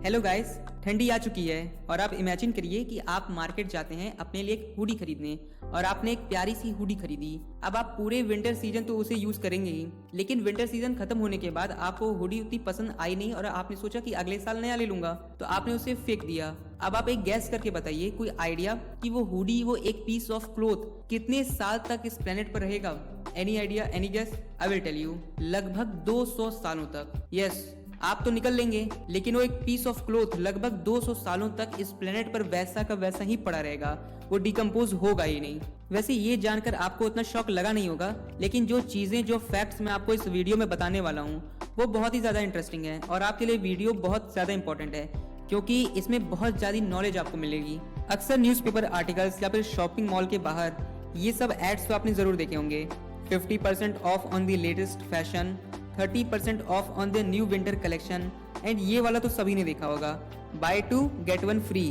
Hello guys, ठंडी आ चुकी है और आप इमेजिन करिए कि आप मार्केट जाते हैं अपने लिए एक हुडी खरीदने और आपने एक प्यारी सी हुडी खरीदी। अब आप पूरे विंटर सीजन तो उसे यूज करेंगे ही, लेकिन विंटर सीजन खत्म होने के बाद आपको हुडी उतनी पसंद आई नहीं और आपने सोचा कि अगले साल नया ले लूंगा, तो आपने उसे फेंक दिया। अब आप एक गैस करके बताइए, कोई आइडिया कि वो हुडी, वो एक पीस ऑफ क्लोथ कितने साल तक इस प्लेनेट पर रहेगा? Any idea, any guess? I will tell you, लगभग 200 सालों तक। यस, आप तो निकल लेंगे, लेकिन वो एक पीस ऑफ क्लोथ लगभग 200 सालों तक इस प्लेनेट पर वैसा का वैसा ही पड़ा रहेगा, वो डिकम्पोज होगा ही नहीं। वैसे ये जानकर आपको उतना शॉक लगा नहीं होगा, लेकिन जो चीजें, जो फैक्ट्स मैं आपको इस वीडियो में बताने वाला हूँ वो बहुत ही ज्यादा इंटरेस्टिंग है और आपके लिए वीडियो बहुत ज्यादा इंपॉर्टेंट है, क्योंकि इसमें बहुत ज्यादा नॉलेज आपको मिलेगी। अक्सर न्यूज़पेपर आर्टिकल्स या फिर शॉपिंग मॉल के बाहर ये सब एड्स तो आपने जरूर देखे होंगे। 50% of on the latest fashion, 30% of on the new winter collection, and ये वाला तो सभी ने देखा होगा, बाय 2 गेट 1 फ्री।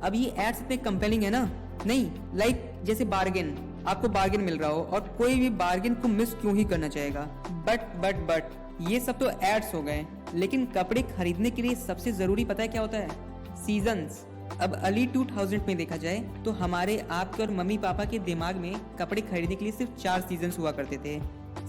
अब ये एड्स इतने कंपेलिंग है ना? नहीं, लाइक जैसे बार्गेन, आपको बार्गेन मिल रहा हो और कोई भी बार्गेन को मिस क्यों ही करना चाहेगा। बट ये सब तो एड्स हो गए, लेकिन कपड़े खरीदने के लिए सबसे जरूरी पता है क्या होता है? सीजन्स। अब अर्ली 2000 में देखा जाए तो हमारे, आपके और मम्मी पापा के दिमाग में कपड़े खरीदने के लिए सिर्फ 4 सीजन्स हुआ करते थे,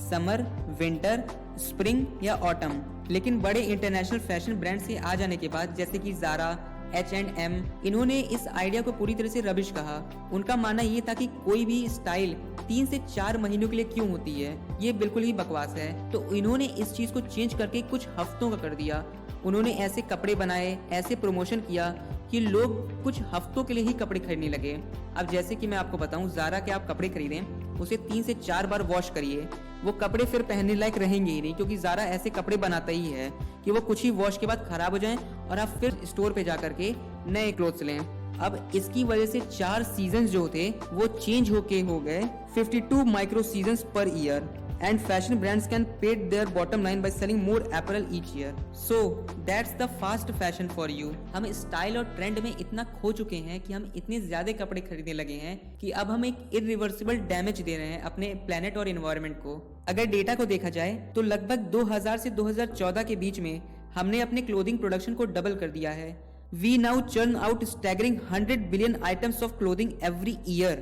समर, विंटर, स्प्रिंग या ऑटम। लेकिन बड़े इंटरनेशनल फैशन ब्रांड से आ जाने के बाद, जैसे कि ज़ारा, H&M, इन्होंने इस आइडिया को पूरी तरह से रबिश कहा। उनका मानना ये था कि कोई भी स्टाइल 3 से 4 महीनों के लिए क्यों होती है, ये बिल्कुल ही बकवास है। तो इन्होंने इस चीज को चेंज करके कुछ हफ्तों का कर दिया। उन्होंने ऐसे कपड़े बनाए, ऐसे प्रमोशन किया कि लोग कुछ हफ्तों के लिए ही कपड़े खरीदने लगे। अब जैसे कि मैं आपको बताऊं, ज़ारा के आप कपड़े खरीदें, उसे 3 से 4 बार वॉश करिए, वो कपड़े फिर पहनने लायक रहेंगे ही नहीं, क्योंकि ज़ारा ऐसे कपड़े बनाता ही है कि वो कुछ ही वॉश के बाद खराब हो जाएं और आप फिर स्टोर पे जा करके नए क्लोथ्स लें। अब इसकी वजह से 4 सीजन्स जो थे वो चेंज होके हो गए 52 micro seasons per year, and fashion brands can pay their bottom line by selling more apparel each year. So that's the fast fashion for you. हम स्टाइल और ट्रेंड में इतना खो चुके हैं कि हम इतने ज्यादा कपड़े खरीदने लगे हैं कि अब हम एक इरिवर्सिबल डैमेज दे रहे हैं अपने प्लेनेट और एनवायरनमेंट को। अगर डेटा को देखा जाए तो लगभग 2000 से 2014 के बीच में हमने अपने क्लोथिंग प्रोडक्शन को डबल कर दिया है। We now churn out staggering 100 billion items of clothing every year.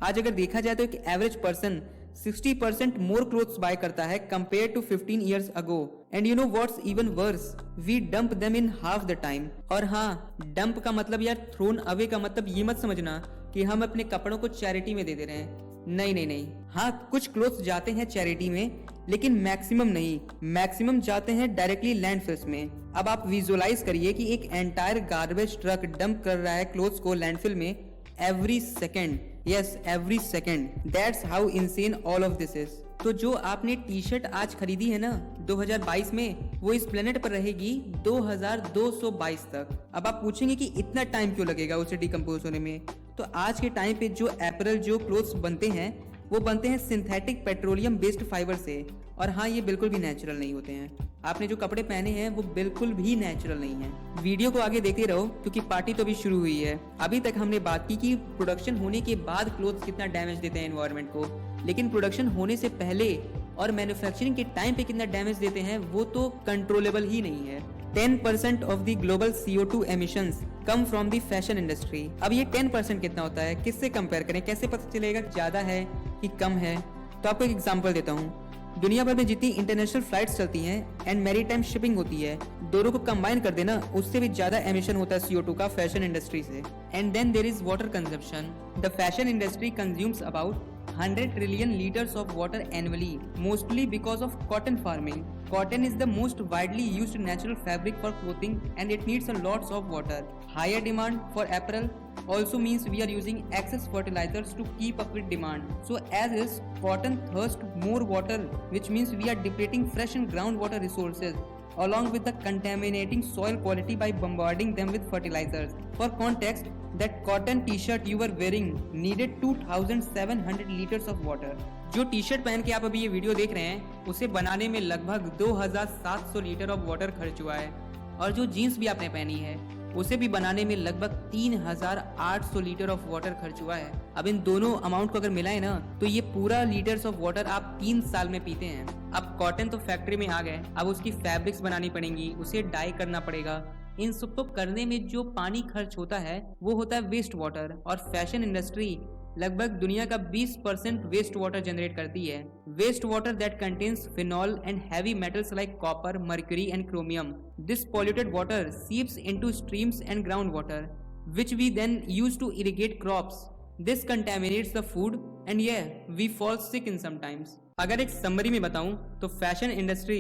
आज अगर देखा जाए तो एक average person 60% more clothes bye करता है compare to 15 years ago. And you know what's even worse? We dump them in half the time. और हाँ, डंप का मतलब यार थ्रोन अवे का मतलब ये मत समझना कि हम अपने कपड़ों को चैरिटी में दे दे रहे हैं। नहीं। हाँ, कुछ क्लोथ्स जाते हैं चैरिटी में, लेकिन मैक्सिमम नहीं। मैक्सिमम जाते हैं डायरेक्टली लैंडफिल्स में। अब आप विजुअलाइज करिए कि एक एंटायर गार्बेज ट्रक डंप कर रहा है क्लोथ्स को लैंडफिल में every second. Yes, every second. That's how insane all of this is. तो जो आपने टी शर्ट आज खरीदी है ना 2022 में, वो इस प्लेनेट पर रहेगी 2222 तक। अब आप पूछेंगे कि इतना टाइम क्यों लगेगा उसे डिकम्पोज होने में? तो आज के टाइम पे जो एपरल, जो क्लोथ्स बनते हैं, वो बनते हैं सिंथेटिक पेट्रोलियम बेस्ड फाइबर से। और हाँ, ये बिल्कुल भी नेचुरल नहीं होते हैं। आपने जो कपड़े पहने हैं वो बिल्कुल भी नेचुरल नहीं है। वीडियो को आगे देखते रहो, क्योंकि पार्टी तो अभी शुरू हुई है। अभी तक हमने बात की कि प्रोडक्शन होने के बाद क्लोथ्स कितना डैमेज देते हैं एनवायरनमेंट को, लेकिन प्रोडक्शन होने से पहले और मैन्युफैक्चरिंग के टाइम पे कितना डैमेज देते हैं वो तो कंट्रोलेबल ही नहीं है। 10% of the global CO2 emissions come from the fashion industry. अब ये 10% कितना होता है, किससे कंपेयर करें, कैसे पता चलेगा ज्यादा है कि कम है? तो आपको एक एग्जांपल देता हूँ। दुनिया भर में जितनी इंटरनेशनल फ्लाइट्स चलती हैं एंड मैरीटाइम शिपिंग होती है, दोनों को कंबाइन कर देना, उससे भी ज्यादा एमिशन होता है CO2 का फैशन इंडस्ट्री से। And then there is water consumption. The fashion industry consumes about 100 trillion liters of water annually, mostly because of cotton farming. Cotton is the most widely used natural fabric for clothing and it needs a lots of water. Higher demand for apparel also means we are using excess fertilizers to keep up with demand. So as is, cotton thirsts more water, which means we are depleting fresh and groundwater resources along with the contaminating soil quality by bombarding them with fertilizers. For context, that cotton t-shirt you were wearing needed 2700 liters of water. जो T shirt पहन के आप अभी ये video देख रहे हैं, उसे बनाने में लगभग 2700 लीटर ऑफ वाटर खर्च हुआ है। और जो जीन्स भी आपने पहनी है, उसे भी बनाने में लगभग 3800 लीटर ऑफ वाटर खर्च हुआ है। अब इन दोनों अमाउंट को अगर मिलाए ना, तो ये पूरा लीटर्स ऑफ वाटर आप 3 साल में पीते हैं। अब कॉटन तो फैक्ट्री में आ गए, अब उसकी फैब्रिक्स बनानी पड़ेंगी, उसे डाई करना पड़ेगा, इन सब को करने में जो पानी खर्च होता है वो होता है वेस्ट वाटर, और फैशन इंडस्ट्री लगभग दुनिया का 20% वेस्ट वाटर जनरेट करती है। Waste water that contains phenol and heavy metals like copper, mercury and chromium. This polluted water seeps into streams and ground water which we then use to irrigate crops. This contaminates the food and we fall sick in sometimes. अगर एक summary में बताऊं तो fashion industry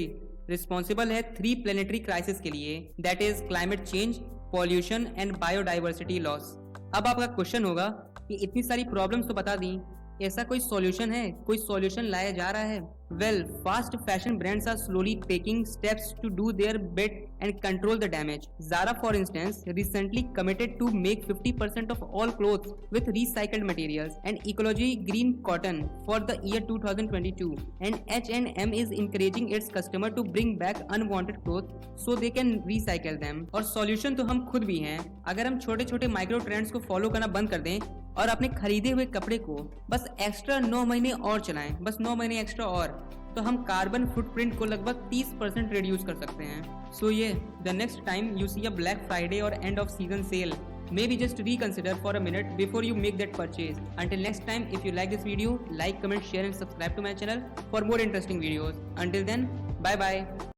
responsible है 3 planetary crisis के लिए, that is climate change, pollution and biodiversity loss. अब आपका क्वेश्चन होगा कि इतनी सारी प्रॉब्लम्स तो बता दी, ऐसा कोई सॉल्यूशन है, कोई सॉल्यूशन लाया जा रहा है? Well, fast fashion brands are slowly taking steps to do their bit and control the damage. Zara, for instance, recently committed to make 50% of all clothes with recycled materials and ecology green cotton for the year 2022. And H&M is encouraging its customer to bring back unwanted clothes so they can recycle them. और solution तो हम खुद भी हैं। अगर हम छोटे छोटे माइक्रो ट्रेंड्स को फॉलो करना बंद कर दें और अपने खरीदे हुए कपड़े को बस एक्स्ट्रा 9 महीने और चलाएं, बस 9 महीने एक्स्ट्रा और, तो हम कार्बन फुटप्रिंट को लगभग 30% रिड्यूस कर सकते हैं। सो ये the next time you see a Black Friday और end of season sale, maybe just reconsider for a minute before you make that purchase. Until next time, if you like this video, like, comment, share and subscribe to my channel for more interesting videos. Until then, bye bye.